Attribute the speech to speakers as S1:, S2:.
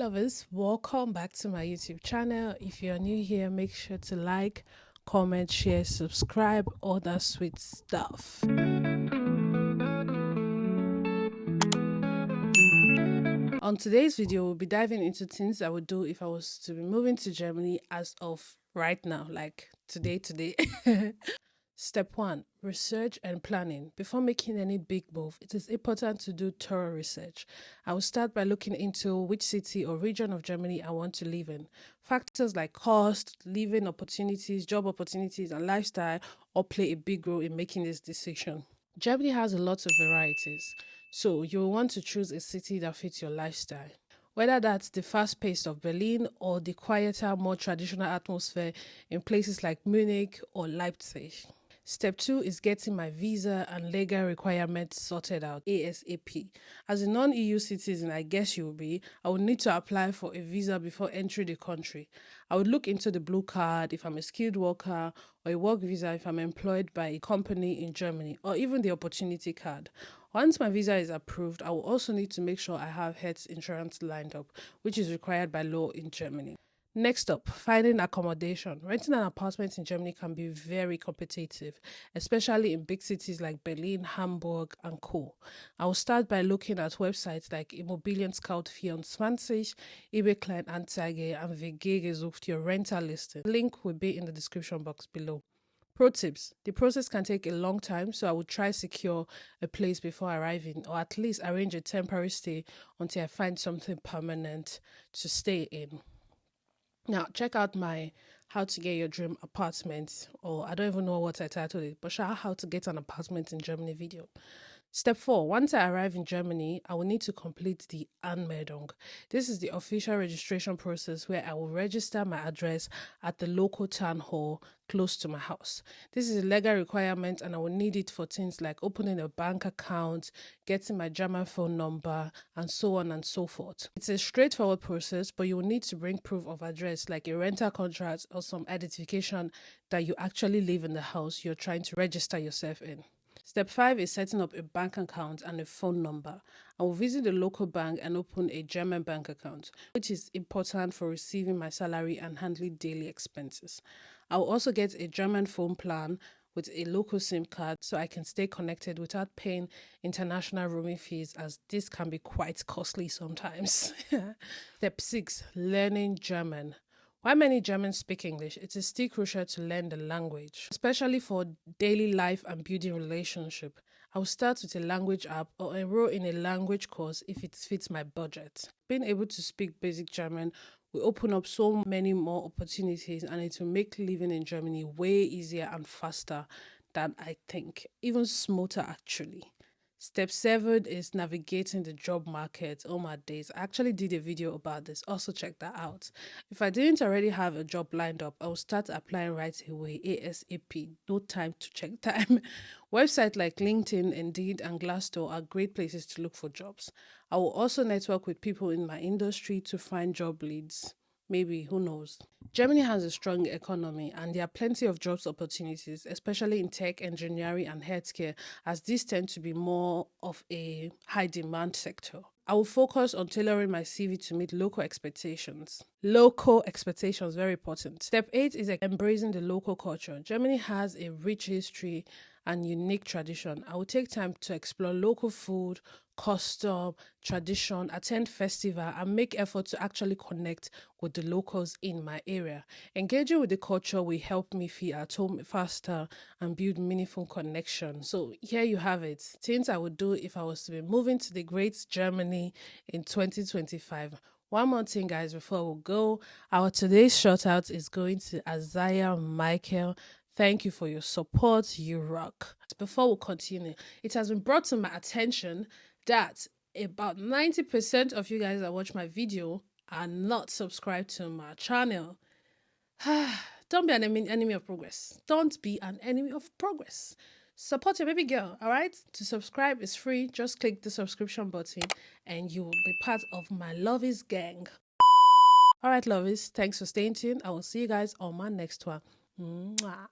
S1: lovers, welcome back to my YouTube channel. If you're new here, make sure to like, comment, share, subscribe, all that sweet stuff. On today's video, we'll be diving into things I would do if I was to be moving to Germany as of right now, like today. Step 1. Research and planning. Before making any big move, it is important to do thorough research. I will start by looking into which city or region of Germany I want to live in. Factors like cost, living opportunities, job opportunities, and lifestyle all play a big role in making this decision. Germany has a lot of varieties, so you will want to choose a city that fits your lifestyle. Whether that's the fast pace of Berlin or the quieter, more traditional atmosphere in places like Munich or Leipzig. Step 2 is getting my visa and legal requirements sorted out ASAP. As a non-EU citizen, I guess you will be, I would need to apply for a visa before entering the country. I would look into the blue card if I'm a skilled worker, or a work visa if I'm employed by a company in Germany, or even the opportunity card. Once my visa is approved, I will also need to make sure I have health insurance lined up, which is required by law in Germany. Next up, finding accommodation. Renting an apartment in Germany can be very competitive, especially in big cities like Berlin, Hamburg, and Co. I will start by looking at websites like Immobilien Scout 24, eBay Kleinanzeigen, and WG gesucht your rental listing. The link will be in the description box below. Pro tips. The process can take a long time, so I would try secure a place before arriving, or at least arrange a temporary stay until I find something permanent to stay in. Now, check out my how to get your dream apartment, or I don't even know what I titled it, but how to get an apartment in Germany video. Step 4. Once I arrive in Germany, I will need to complete the Anmeldung. This is the official registration process where I will register my address at the local town hall close to my house. This is a legal requirement and I will need it for things like opening a bank account, getting my German phone number, and so on and so forth. It's a straightforward process, but you will need to bring proof of address like a rental contract or some identification that you actually live in the house you're trying to register yourself in. Step 5 is setting up a bank account and a phone number. I will visit the local bank and open a German bank account, which is important for receiving my salary and handling daily expenses. I will also get a German phone plan with a local SIM card so I can stay connected without paying international roaming fees, as this can be quite costly sometimes. Step 6, learning German. While many Germans speak English, it is still crucial to learn the language, especially for daily life and building relationship. I will start with a language app or enroll in a language course if it fits my budget. Being able to speak basic German will open up so many more opportunities, and it will make living in Germany way easier and faster than I think, even smoother actually. Step 7 is navigating the job market. Oh my days, I actually did a video about this. Also check that out. If I didn't already have a job lined up, I will start applying right away ASAP. No time to check time. Websites like LinkedIn, Indeed, and Glassdoor are great places to look for jobs. I will also network with people in my industry to find job leads. Maybe, who knows? Germany has a strong economy and there are plenty of jobs opportunities, especially in tech, engineering, and healthcare, as these tend to be more of a high demand sector. I will focus on tailoring my CV to meet local expectations. Local expectations, very important. Step 8 is embracing the local culture. Germany has a rich history and unique tradition. I will take time to explore local food, custom, tradition, attend festival, and make effort to actually connect with the locals in my area. Engaging with the culture will help me feel at home faster and build meaningful connections. So here you have it. Things I would do if I was to be moving to the great Germany in 2025. One more thing, guys, before we go, our today's shout out is going to Isaiah Michael. Thank you for your support. You rock. Before we continue, it has been brought to my attention that about 90% of you guys that watch my video are not subscribed to my channel. Don't be an enemy of progress. Don't be an enemy of progress. Support your baby girl, all right? To subscribe is free. Just click the subscription button and you will be part of my lovies gang. All right, lovies, thanks for staying tuned. I will see you guys on my next one. Mwah.